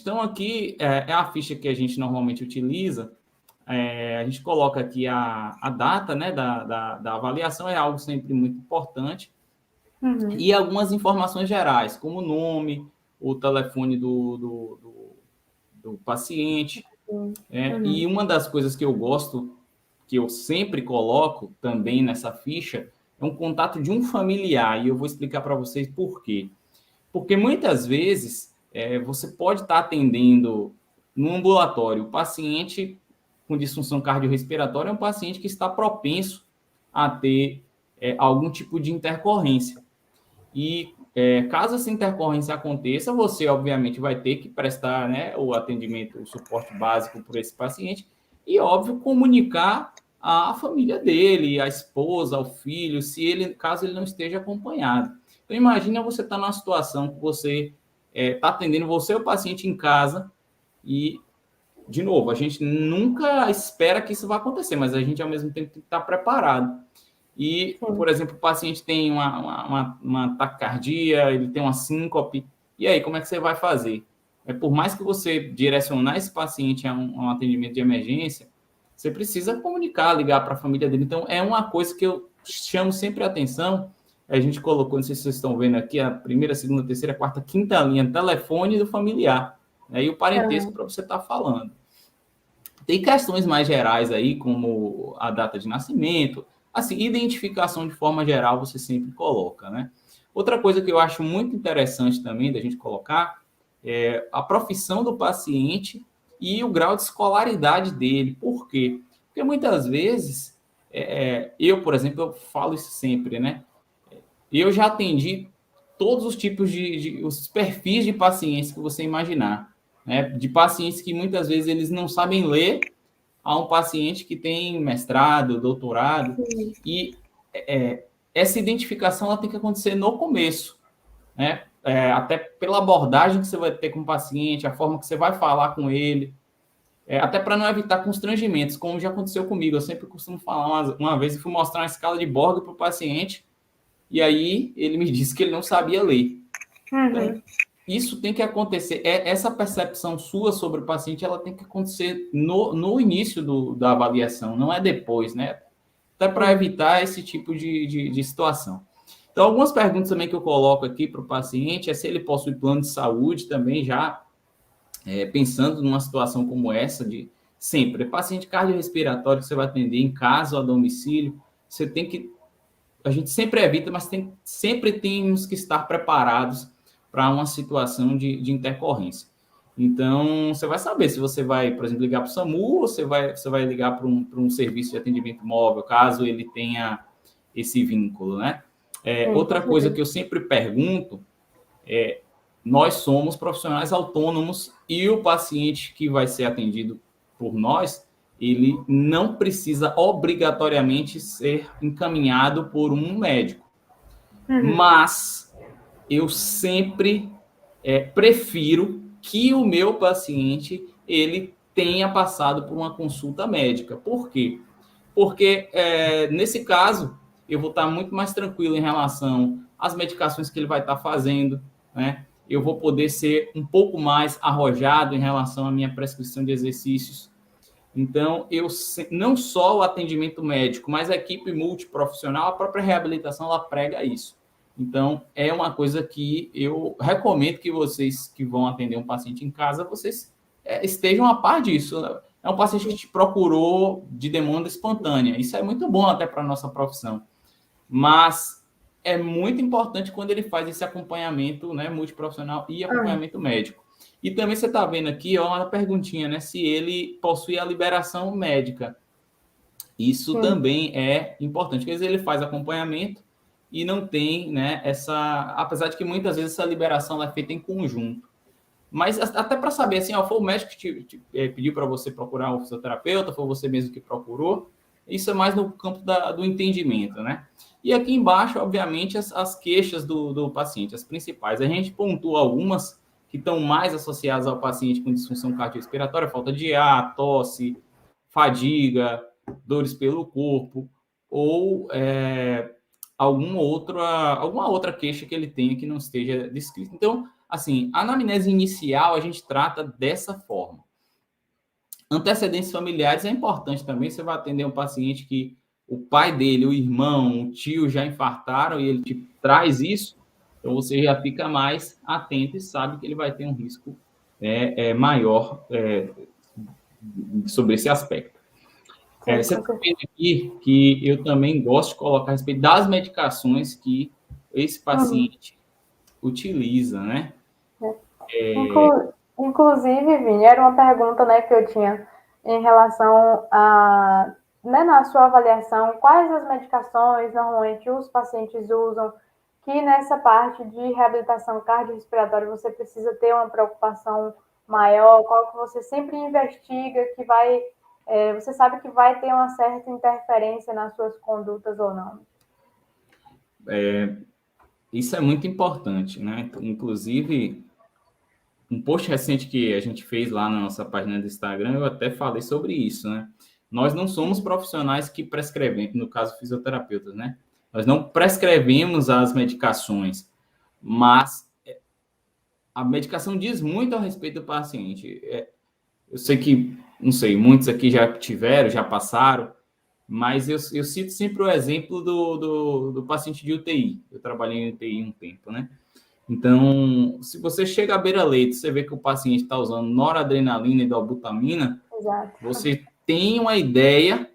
então aqui é a ficha que a gente normalmente utiliza. A gente coloca aqui a data, né, da avaliação, é algo sempre muito importante. E algumas informações gerais, como o nome, o telefone do paciente. E uma das coisas que eu gosto, que eu sempre coloco também nessa ficha, é um contato de um familiar, e eu vou explicar para vocês por quê. Porque muitas vezes você pode estar atendendo no ambulatório o paciente com disfunção cardiorrespiratória, é um paciente que está propenso a ter algum tipo de intercorrência. E caso essa intercorrência aconteça, você obviamente vai ter que prestar, né, o atendimento, o suporte básico por esse paciente e, óbvio, comunicar à família dele, à esposa, ao filho, caso ele não esteja acompanhado. Então, imagina você estar numa situação que você está atendendo você e o paciente em casa e, de novo, a gente nunca espera que isso vá acontecer, mas a gente, ao mesmo tempo, tem que estar preparado. E, por exemplo, o paciente tem uma taquicardia, ele tem uma síncope, e aí, como é que você vai fazer? Por mais que você direcionar esse paciente a um atendimento de emergência, você precisa comunicar, ligar para a família dele. Então, é uma coisa que eu chamo sempre a atenção. A gente colocou, não sei se vocês estão vendo aqui, a primeira, segunda, terceira, quarta, quinta linha, telefone do familiar, né, e o parentesco para você estar falando. Tem questões mais gerais aí, como a data de nascimento, assim, identificação de forma geral você sempre coloca, né? Outra coisa que eu acho muito interessante também da gente colocar é a profissão do paciente e o grau de escolaridade dele. Por quê? Porque muitas vezes, eu, por exemplo, eu falo isso sempre, né? Eu já atendi todos os tipos os perfis de pacientes que você imaginar, né? De pacientes que muitas vezes eles não sabem ler, a um paciente que tem mestrado, doutorado, e essa identificação ela tem que acontecer no começo, né? Até pela abordagem que você vai ter com o paciente, a forma que você vai falar com ele, até para não evitar constrangimentos, como já aconteceu comigo. Eu sempre costumo falar, uma vez eu fui mostrar uma escala de Borg para o paciente, e aí ele me disse que ele não sabia ler. Então, isso tem que acontecer, essa percepção sua sobre o paciente, ela tem que acontecer no início da avaliação, não é depois, né? Até para evitar esse tipo de situação. Então, algumas perguntas também que eu coloco aqui para o paciente é se ele possui plano de saúde também, já pensando numa situação como essa, de sempre, paciente cardiorrespiratório que você vai atender em casa ou a domicílio, você tem que, a gente sempre evita, mas sempre temos que estar preparados para uma situação de intercorrência. Então, você vai saber se você vai, por exemplo, ligar para o SAMU ou você vai ligar para um serviço de atendimento móvel, caso ele tenha esse vínculo, né? Outra coisa que eu sempre pergunto nós somos profissionais autônomos e o paciente que vai ser atendido por nós, ele não precisa obrigatoriamente ser encaminhado por um médico. Mas eu sempre prefiro que o meu paciente ele tenha passado por uma consulta médica. Por quê? Porque nesse caso eu vou estar muito mais tranquilo em relação às medicações que ele vai estar fazendo, né? Eu vou poder ser um pouco mais arrojado em relação à minha prescrição de exercícios. Então, não só o atendimento médico, mas a equipe multiprofissional, a própria reabilitação, ela prega isso. Então, é uma coisa que eu recomendo que vocês que vão atender um paciente em casa, vocês estejam a par disso. É um paciente que te procurou de demanda espontânea. Isso é muito bom até para a nossa profissão. Mas é muito importante quando ele faz esse acompanhamento, né, multiprofissional e acompanhamento médico. E também você está vendo aqui, ó, uma perguntinha, né? Se ele possui a liberação médica. Isso também é importante, porque às vezes ele faz acompanhamento e não tem, né, apesar de que muitas vezes essa liberação é feita em conjunto. Mas até para saber, assim, ó, foi o médico que pediu para você procurar um fisioterapeuta, foi você mesmo que procurou, isso é mais no campo do entendimento, né? E aqui embaixo, obviamente, as queixas do paciente, as principais. A gente pontua algumas que estão mais associadas ao paciente com disfunção cardiorrespiratória, falta de ar, tosse, fadiga, dores pelo corpo, ou alguma outra queixa que ele tenha que não esteja descrita. Então, assim, a anamnese inicial a gente trata dessa forma. Antecedentes familiares é importante também. Você vai atender um paciente que o pai dele, o irmão, o tio já infartaram e ele te traz isso, então você já fica mais atento e sabe que ele vai ter um risco maior sobre esse aspecto. Você está vendo aqui que eu também gosto de colocar a respeito das medicações que esse paciente utiliza, né? Inclusive, Vini, era uma pergunta, né, que eu tinha em relação a, né, na sua avaliação, quais as medicações normalmente os pacientes usam, que nessa parte de reabilitação cardiorrespiratória você precisa ter uma preocupação maior, qual que você sempre investiga, que vai, você sabe que vai ter uma certa interferência nas suas condutas ou não? Isso é muito importante, né? Inclusive, um post recente que a gente fez lá na nossa página do Instagram, eu até falei sobre isso, né? Nós não somos profissionais que prescrevem, no caso, fisioterapeutas, né? Nós não prescrevemos as medicações, mas a medicação diz muito a respeito do paciente. Eu sei que, não sei, muitos aqui já tiveram, já passaram, mas eu cito sempre o exemplo do paciente de UTI. Eu trabalhei em UTI um tempo, né? Então, se você chega à beira-leito, você vê que o paciente está usando noradrenalina e dobutamina, Exato. Você tem uma ideia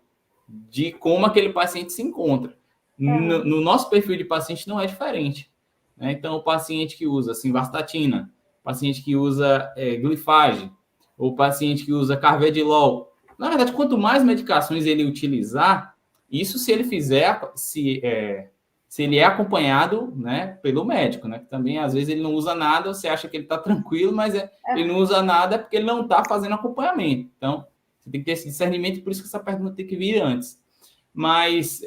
de como aquele paciente se encontra. No nosso perfil de paciente não é diferente, né? Então, o paciente que usa simvastatina, paciente que usa glifage, ou paciente que usa carvedilol. Na verdade, quanto mais medicações ele utilizar, isso se ele fizer, se ele é acompanhado, né, pelo médico, né? Que também, às vezes, ele não usa nada, você acha que ele está tranquilo, mas ele não usa nada porque ele não está fazendo acompanhamento. Então, você tem que ter esse discernimento, por isso que essa pergunta tem que vir antes. Mas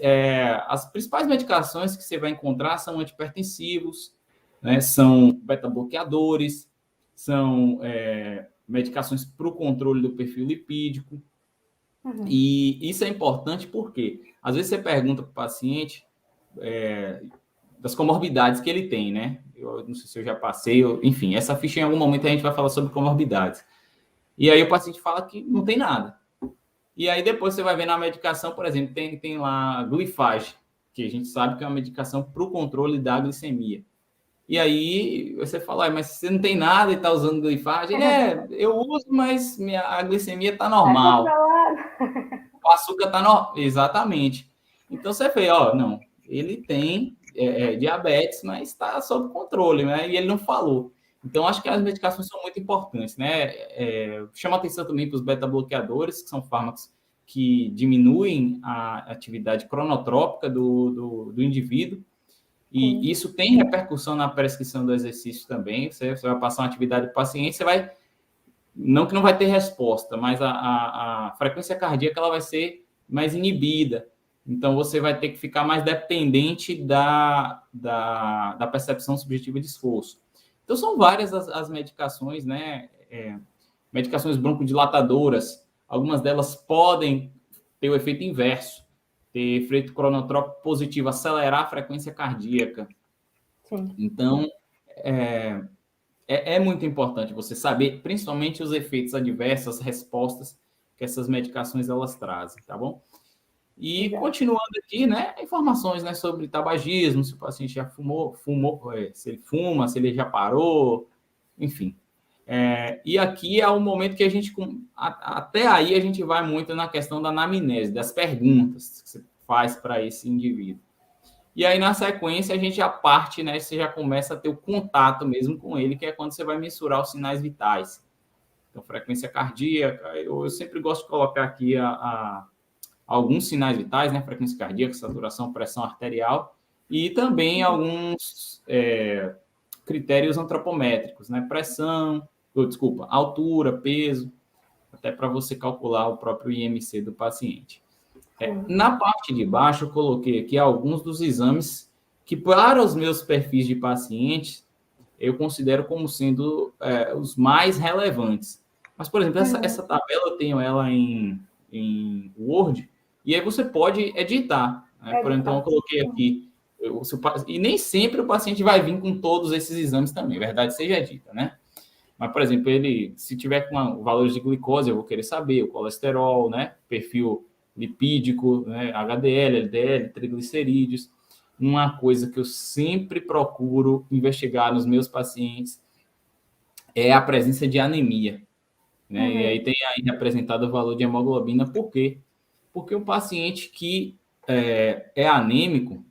as principais medicações que você vai encontrar são antihipertensivos, né, são beta-bloqueadores, são medicações para o controle do perfil lipídico. E isso é importante porque, às vezes, você pergunta para o paciente das comorbidades que ele tem, né? Eu não sei se eu já passei, enfim, essa ficha em algum momento a gente vai falar sobre comorbidades. E aí o paciente fala que não tem nada. E aí depois você vai ver na medicação, por exemplo, tem lá glifage, que a gente sabe que é uma medicação para o controle da glicemia. E aí você fala, mas você não tem nada e está usando glifage? Eu uso, mas a glicemia está normal. O açúcar está normal. Exatamente. Então você vê, não, ele tem diabetes, mas está sob controle, né? E ele não falou. Então, acho que as medicações são muito importantes, né? Chama atenção também para os beta-bloqueadores, que são fármacos que diminuem a atividade cronotrópica do indivíduo, e isso tem repercussão na prescrição do exercício também. Você vai passar uma atividade para o paciente, você vai... Não que não vai ter resposta, mas a frequência cardíaca ela vai ser mais inibida. Então, você vai ter que ficar mais dependente da percepção subjetiva de esforço. Então, são várias as medicações, né? Medicações broncodilatadoras, algumas delas podem ter o efeito inverso, ter efeito cronotrópico positivo, acelerar a frequência cardíaca. Sim. Então, é muito importante você saber, principalmente os efeitos adversos, as respostas que essas medicações elas trazem, tá bom? E continuando aqui, né, informações, né, sobre tabagismo, se o paciente já fumou, se ele fuma, se ele já parou, enfim. E aqui é o momento que a gente, até aí a gente vai muito na questão da anamnese, das perguntas que você faz para esse indivíduo. E aí, na sequência, a gente já parte, né, você já começa a ter o contato mesmo com ele, que é quando você vai mensurar os sinais vitais. Então, frequência cardíaca, eu sempre gosto de colocar aqui alguns sinais vitais, né? Frequência cardíaca, saturação, pressão arterial, e também alguns critérios antropométricos, né? Altura, peso, até para você calcular o próprio IMC do paciente. Na parte de baixo, eu coloquei aqui alguns dos exames que, para os meus perfis de pacientes, eu considero como sendo os mais relevantes. Mas, por exemplo, essa tabela, eu tenho ela em Word, e aí você pode editar. Né? Por exemplo, eu coloquei aqui E nem sempre o paciente vai vir com todos esses exames também, verdade seja dita, né? Mas, por exemplo, ele, se tiver com valores de glicose, eu vou querer saber o colesterol, né? Perfil lipídico, né? HDL, LDL, triglicerídeos. Uma coisa que eu sempre procuro investigar nos meus pacientes é a presença de anemia, né? Uhum. E aí tem aí apresentado o valor de hemoglobina, por quê? Porque o paciente que é anêmico,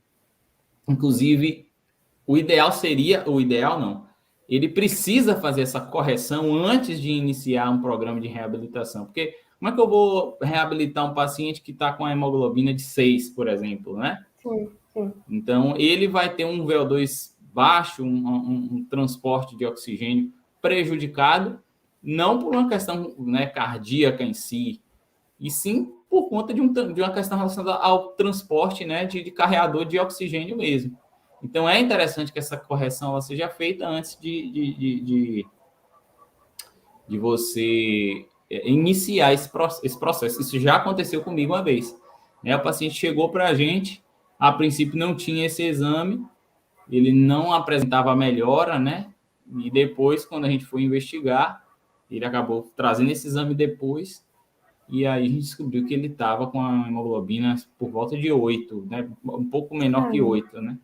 inclusive, o ideal não, ele precisa fazer essa correção antes de iniciar um programa de reabilitação, porque como é que eu vou reabilitar um paciente que está com a hemoglobina de 6, por exemplo, né? Sim, sim. Então, ele vai ter um VO2 baixo, um transporte de oxigênio prejudicado, não por uma questão, né, cardíaca em si, e sim por conta de uma questão relacionada ao transporte, né, de carreador de oxigênio mesmo. Então, é interessante que essa correção ela seja feita antes de você iniciar esse processo. Isso já aconteceu comigo uma vez. Né? O paciente chegou para a gente, a princípio não tinha esse exame, ele não apresentava melhora, né? E depois, quando a gente foi investigar, ele acabou trazendo esse exame depois, e aí a gente descobriu que ele estava com a hemoglobina por volta de 8, né? Um pouco menor que 8, né?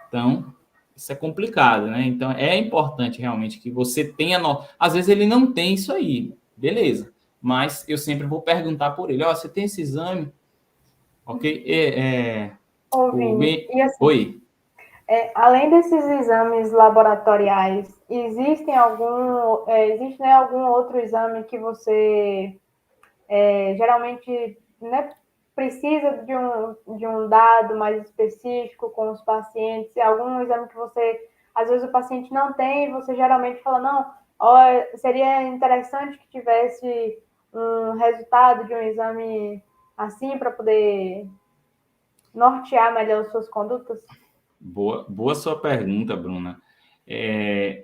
Então, isso é complicado, né? Então, é importante realmente que você tenha... Às vezes ele não tem isso aí, beleza. Mas eu sempre vou perguntar por ele, você tem esse exame? Ok? E assim, Oi. Além desses exames laboratoriais, existe, né, algum outro exame que você geralmente, né, precisa de um dado mais específico com os pacientes? Algum exame que você, às vezes o paciente não tem, e você geralmente fala, não, seria interessante que tivesse um resultado de um exame assim para poder nortear melhor suas condutas? Boa sua pergunta, Bruna.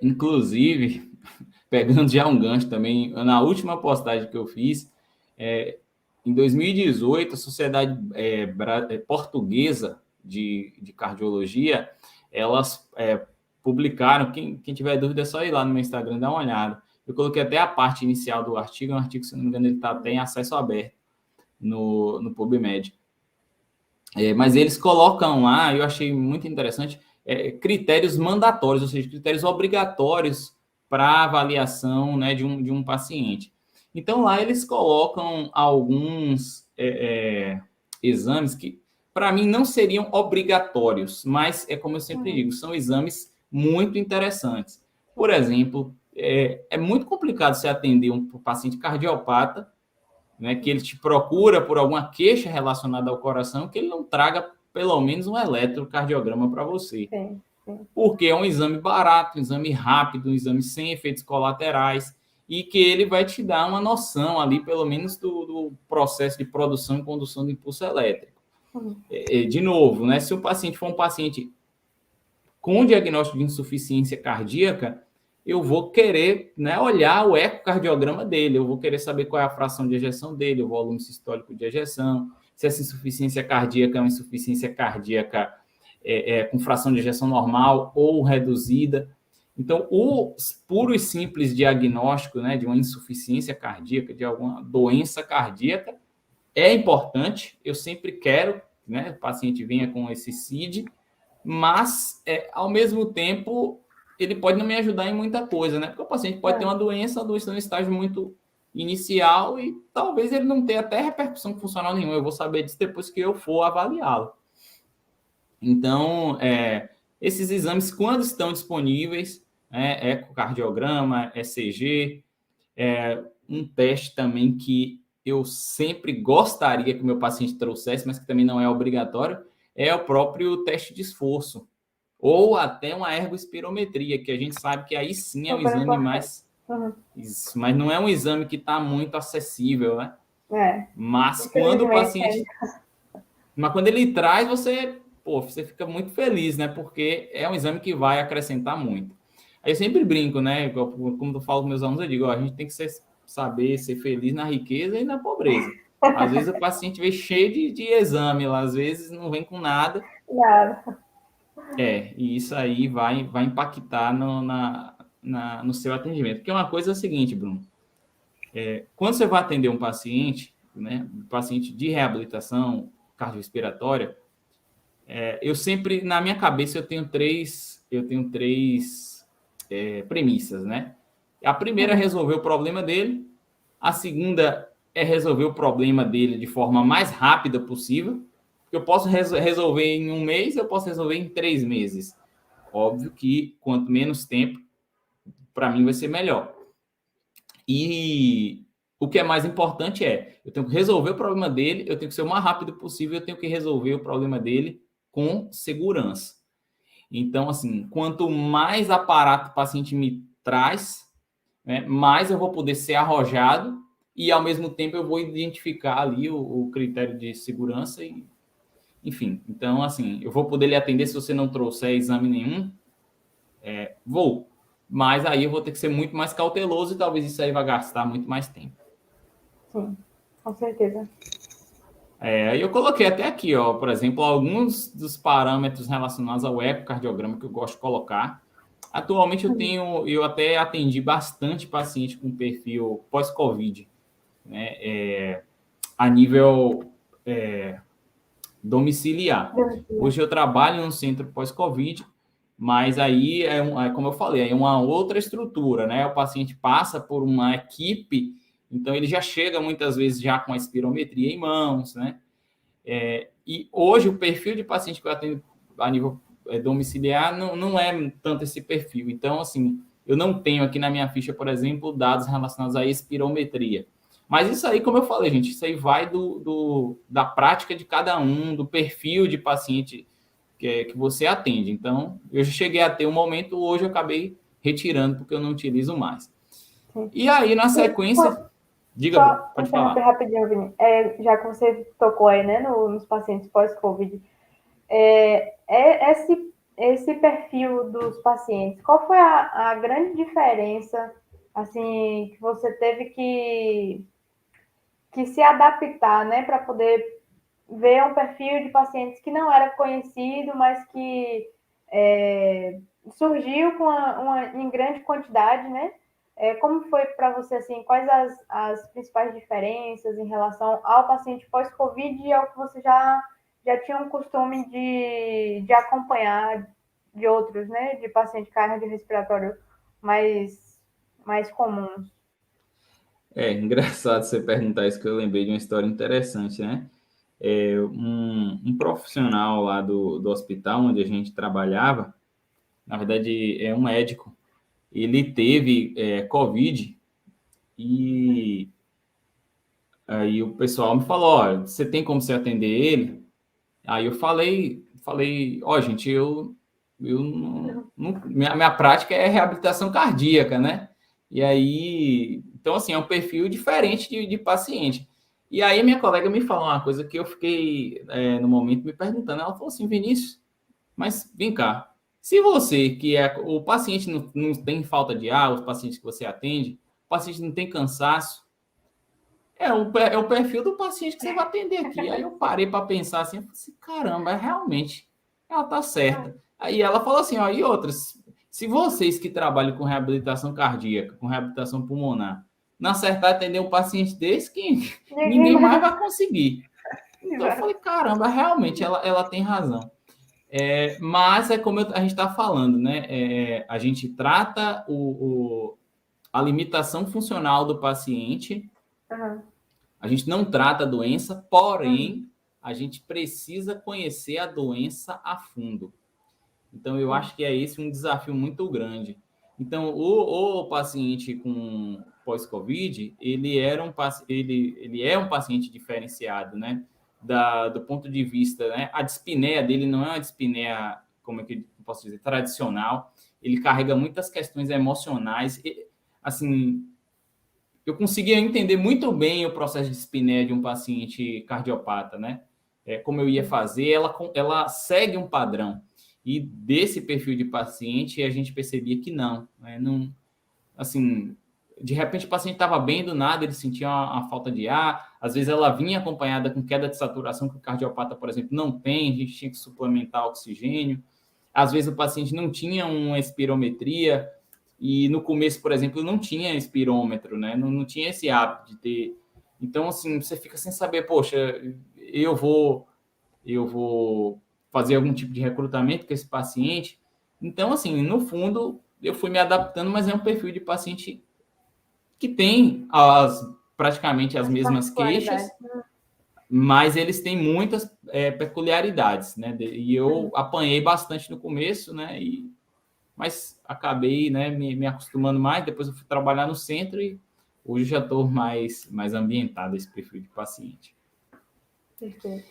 Inclusive, pegando já um gancho também, na última postagem que eu fiz, em 2018, a Sociedade Portuguesa de Cardiologia, elas publicaram, quem tiver dúvida é só ir lá no meu Instagram e dar uma olhada. Eu coloquei até a parte inicial do artigo, um artigo, se não me engano, ele está até em acesso aberto no PubMed. Mas eles colocam lá, eu achei muito interessante, critérios mandatórios, ou seja, critérios obrigatórios para avaliação, né, de um paciente. Então, lá eles colocam alguns exames que, para mim, não seriam obrigatórios, mas, como eu sempre digo, são exames muito interessantes. Por exemplo, é muito complicado se atender um paciente cardiopata, né, que ele te procura por alguma queixa relacionada ao coração, que ele não traga pelo menos um eletrocardiograma para você. Sim, sim. Porque é um exame barato, um exame rápido, um exame sem efeitos colaterais, e que ele vai te dar uma noção ali, pelo menos, do processo de produção e condução do impulso elétrico. De novo, né, se o paciente for um paciente com diagnóstico de insuficiência cardíaca, eu vou querer, né, olhar o ecocardiograma dele, eu vou querer saber qual é a fração de ejeção dele, o volume sistólico de ejeção, se essa insuficiência cardíaca é uma insuficiência cardíaca com fração de ejeção normal ou reduzida. Então, o puro e simples diagnóstico, né, de uma insuficiência cardíaca, de alguma doença cardíaca, é importante. Eu sempre quero, né, o paciente venha com esse CID, mas, ao mesmo tempo, ele pode não me ajudar em muita coisa, né? Porque o paciente pode ter uma doença no estágio muito inicial e talvez ele não tenha até repercussão funcional nenhuma. Eu vou saber disso depois que eu for avaliá-lo. Então, esses exames, quando estão disponíveis, ecocardiograma, ECG, um teste também que eu sempre gostaria que o meu paciente trouxesse, mas que também não é obrigatório, é o próprio teste de esforço, ou até uma ergospirometria, que a gente sabe que aí sim é um exame mais... Isso, mas não é um exame que está muito acessível, né? Mas quando o paciente... Mas quando ele traz, você fica muito feliz, né? Porque é um exame que vai acrescentar muito. Aí eu sempre brinco, né? Como eu falo com meus alunos, eu digo, a gente tem que saber ser feliz na riqueza e na pobreza. Às vezes o paciente vem cheio de exame lá, às vezes não vem com nada. Nada. E isso aí vai impactar no seu atendimento. Porque uma coisa é a seguinte, Bruno, quando você vai atender um paciente, né, um paciente de reabilitação cardiorrespiratória, eu sempre, na minha cabeça, eu tenho três premissas, né? A primeira é resolver o problema dele, a segunda é resolver o problema dele de forma mais rápida possível. Eu posso resolver em 1 mês, eu posso resolver em 3 meses. Óbvio que quanto menos tempo, para mim vai ser melhor. E o que é mais importante eu tenho que resolver o problema dele, eu tenho que ser o mais rápido possível, eu tenho que resolver o problema dele com segurança. Então, assim, quanto mais aparato o paciente me traz, né, mais eu vou poder ser arrojado e, ao mesmo tempo, eu vou identificar ali o critério de segurança e, enfim. Então, assim, eu vou poder lhe atender se você não trouxer exame nenhum, vou. Mas aí eu vou ter que ser muito mais cauteloso e talvez isso aí vai gastar muito mais tempo. Sim, com certeza. Eu coloquei até aqui, ó, por exemplo, alguns dos parâmetros relacionados ao ecocardiograma que eu gosto de colocar. Atualmente eu até atendi bastante paciente com perfil pós-Covid, né, a nível domiciliar. Hoje eu trabalho no centro pós-Covid, mas aí como eu falei, é uma outra estrutura, né? O paciente passa por uma equipe, então ele já chega muitas vezes já com a espirometria em mãos, né? E hoje o perfil de paciente que eu atendo a nível domiciliar não é tanto esse perfil. Então, assim, eu não tenho aqui na minha ficha, por exemplo, dados relacionados à espirometria. Mas isso aí, como eu falei, gente, isso aí vai da prática de cada um, do perfil de paciente que você atende. Então, eu já cheguei a ter um momento, hoje eu acabei retirando, porque eu não utilizo mais. Sim. E aí, na sequência... Diga, só pode falar. Rapidinho, Vini. Já que você tocou aí, né, nos pacientes pós-Covid, esse perfil dos pacientes, qual foi a grande diferença, assim, que você teve que se adaptar, né, para poder ver um perfil de pacientes que não era conhecido, mas que surgiu em grande quantidade, né? Como foi para você, assim, quais as principais diferenças em relação ao paciente pós-Covid e ao que você já tinha um costume de acompanhar de outros, né? De paciente cardiorrespiratório mais comuns. Engraçado você perguntar isso, que eu lembrei de uma história interessante, né? Um profissional lá do hospital onde a gente trabalhava, na verdade é um médico, ele teve Covid e aí o pessoal me falou, olha, você tem como você atender ele? Aí eu falei, ó, gente, minha prática é reabilitação cardíaca, né? E aí, então assim, é um perfil diferente de paciente. E aí minha colega me falou uma coisa que eu fiquei, no momento, me perguntando. Ela falou assim, Vinícius, mas vem cá, se você, que o paciente não tem falta de ar, os pacientes que você atende, o paciente não tem cansaço, é o perfil do paciente que você vai atender aqui. Aí eu parei para pensar assim, eu falei assim, caramba, realmente, ela tá certa. Aí ela falou assim, ó, e outras, se vocês que trabalham com reabilitação cardíaca, com reabilitação pulmonar, não acertar atender um paciente desse, que ninguém mais vai conseguir. Então eu falei, caramba, realmente, ela tem razão. Mas é como a gente está falando, né? A gente trata a limitação funcional do paciente, a gente não trata a doença, porém, a gente precisa conhecer a doença a fundo. Então, eu acho que é esse um desafio muito grande. Então, o paciente com pós-Covid, ele é um paciente diferenciado, né? Do ponto de vista, né? A dispneia dele não é uma dispneia, como é que eu posso dizer, tradicional. Ele carrega muitas questões emocionais. Assim, eu conseguia entender muito bem o processo de dispneia de um paciente cardiopata, né? Como eu ia fazer, ela segue um padrão. E desse perfil de paciente, a gente percebia que não, né? Não, assim, de repente o paciente estava bem, do nada ele sentia uma falta de ar, às vezes ela vinha acompanhada com queda de saturação que o cardiopata, por exemplo, não tem, a gente tinha que suplementar oxigênio. às vezes o paciente não tinha uma espirometria, e no começo, por exemplo, não tinha espirômetro, né? Não tinha esse hábito de ter. Então, assim, você fica sem saber, poxa, eu vou fazer algum tipo de recrutamento com esse paciente. Então, assim, no fundo, eu fui me adaptando, mas é um perfil de paciente que tem praticamente as mesmas queixas, mas eles têm muitas peculiaridades, né? E eu apanhei bastante no começo, né? Mas acabei, né, me acostumando mais. Depois eu fui trabalhar no centro e hoje já estou mais ambientado a esse perfil de paciente. Perfeito.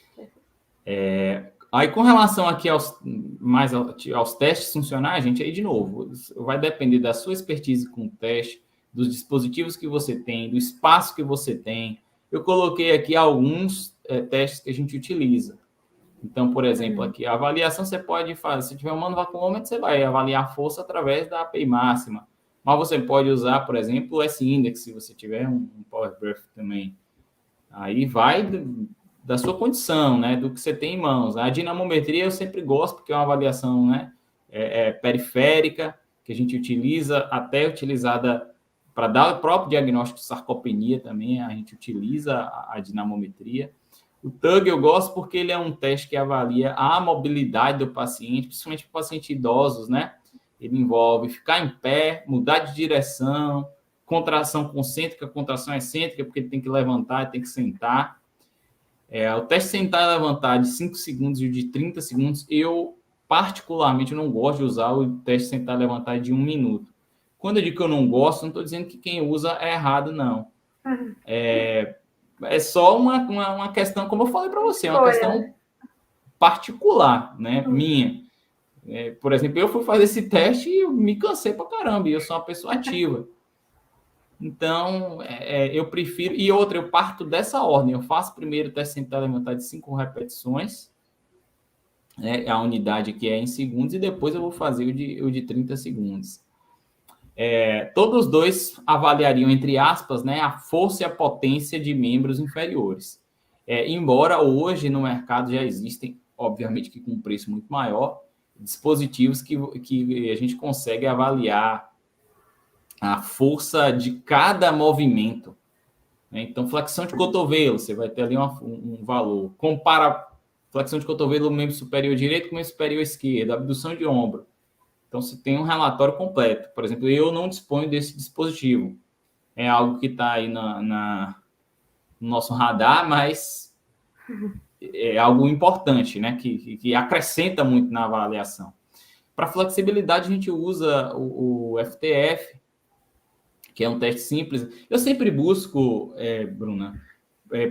Aí, com relação aqui aos testes funcionais, gente, aí de novo, vai depender da sua expertise com o teste, dos dispositivos que você tem, do espaço que você tem. Eu coloquei aqui alguns testes que a gente utiliza. Então, por exemplo, aqui a avaliação você pode fazer, se tiver um manuvaculômetro, você vai avaliar a força através da API máxima. Mas você pode usar, por exemplo, o S-Index, se você tiver um Power Breath também. Aí vai da sua condição, né, do que você tem em mãos. A dinamometria eu sempre gosto, porque é uma avaliação, né, periférica, que a gente utiliza, até utilizada para dar o próprio diagnóstico de sarcopenia também, a gente utiliza a dinamometria. O TUG eu gosto porque ele é um teste que avalia a mobilidade do paciente, principalmente para pacientes idosos, né? Ele envolve ficar em pé, mudar de direção, contração concêntrica, contração excêntrica, porque ele tem que levantar, tem que sentar. O teste sentar e levantar de 5 segundos e o de 30 segundos, eu particularmente não gosto de usar o teste sentar e levantar de 1 minuto. Quando eu digo que eu não gosto, não estou dizendo que quem usa é errado, não. É só uma questão, como eu falei para você, uma questão particular, né, minha. Por exemplo, eu fui fazer esse teste e eu me cansei pra caramba, e eu sou uma pessoa ativa. Então, eu prefiro... E outra, eu parto dessa ordem. Eu faço primeiro o teste sentado e levantar de 5 repetições, né, a unidade que é em segundos, e depois eu vou fazer o de 30 segundos. Todos os dois avaliariam, entre aspas, né, a força e a potência de membros inferiores. Embora hoje no mercado já existem, obviamente que com um preço muito maior, dispositivos que a gente consegue avaliar a força de cada movimento. Né? Então, flexão de cotovelo, você vai ter ali um valor. Compara flexão de cotovelo do membro superior direito com o membro superior esquerdo, abdução de ombro. Então, você tem um relatório completo. Por exemplo, eu não disponho desse dispositivo. É algo que está aí no nosso radar, mas é algo importante, né? Que acrescenta muito na avaliação. Para flexibilidade, a gente usa o FTF, que é um teste simples. Eu sempre busco, Bruna,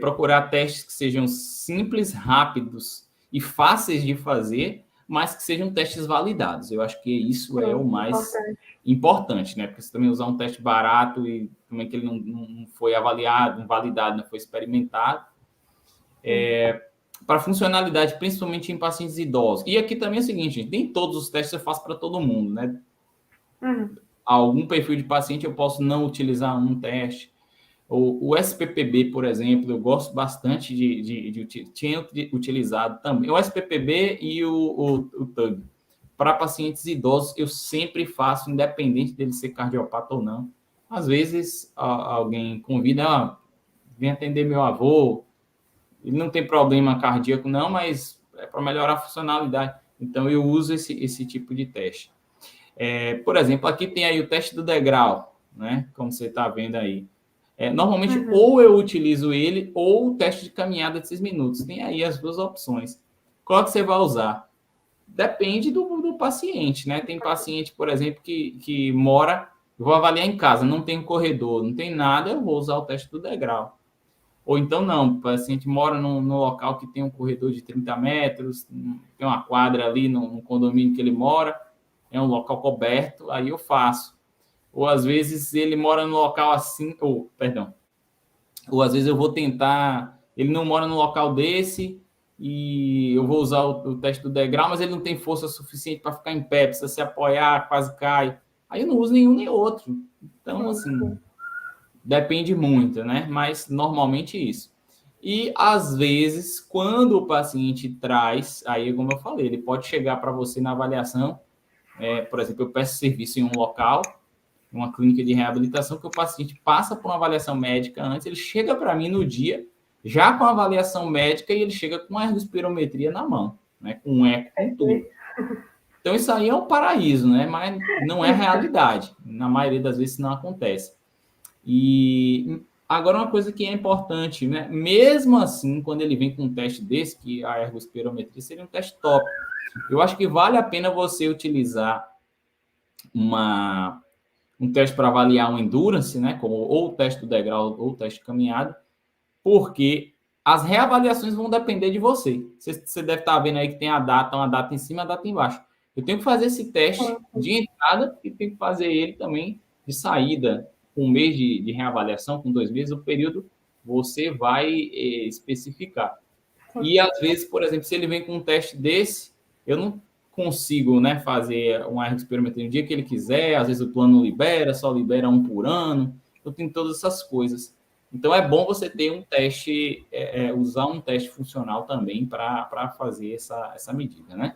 procurar testes que sejam simples, rápidos e fáceis de fazer, mas que sejam testes validados. Eu acho que isso é o mais importante, né? Porque você também usar um teste barato e também que ele não foi avaliado, não validado, não foi experimentado. Para funcionalidade, principalmente em pacientes idosos. E aqui também é o seguinte, gente, nem todos os testes eu faço para todo mundo, né? Algum perfil de paciente eu posso não utilizar um teste. O SPPB, por exemplo, eu gosto bastante tinha utilizado também. O SPPB e o TUG. Para pacientes idosos, eu sempre faço, independente dele ser cardiopata ou não. Às vezes, alguém convida, vem atender meu avô, ele não tem problema cardíaco não, mas é para melhorar a funcionalidade. Então, eu uso esse tipo de teste. Por exemplo, aqui tem aí o teste do degrau, né? Como você está vendo aí. Normalmente, ou eu utilizo ele, ou o teste de caminhada de 6 minutos. Tem aí as duas opções. Qual que você vai usar? Depende do paciente, né? Tem paciente, por exemplo, que mora... Eu vou avaliar em casa, não tem corredor, não tem nada, eu vou usar o teste do degrau. Ou então não, o paciente mora num local que tem um corredor de 30 metros, tem uma quadra ali no condomínio que ele mora, é um local coberto, aí eu faço. Ou às vezes ele mora no local assim, ou às vezes eu vou tentar, ele não mora no local desse e eu vou usar o teste do degrau, mas ele não tem força suficiente para ficar em pé, precisa se apoiar, quase cai. Aí eu não uso nenhum nem outro. Então, assim, depende muito, né? Mas normalmente isso. E, às vezes, quando o paciente traz, aí, como eu falei, ele pode chegar para você na avaliação, por exemplo, eu peço serviço em um local, uma clínica de reabilitação, que o paciente passa por uma avaliação médica antes, ele chega para mim no dia, já com a avaliação médica, e ele chega com a ergospirometria na mão, né, com um eco, com tudo. Então, isso aí é um paraíso, né? Mas não é realidade. Na maioria das vezes, não acontece. E agora, uma coisa que é importante, né? Mesmo assim, quando ele vem com um teste desse, que a ergospirometria seria um teste top, eu acho que vale a pena você utilizar um teste para avaliar um endurance, né? Como ou o teste do degrau ou o teste de caminhada, porque as reavaliações vão depender de você. Você deve estar vendo aí que tem uma data em cima e a data embaixo. Eu tenho que fazer esse teste de entrada e tenho que fazer ele também de saída, com um mês de reavaliação, com 2 meses, o período você vai especificar. E, às vezes, por exemplo, se ele vem com um teste desse, eu não consigo, né, fazer uma ergospirometria no dia que ele quiser, às vezes o plano não libera, só libera um por ano, então tem todas essas coisas. Então, é bom você ter um teste, usar um teste funcional também para fazer essa medida, né?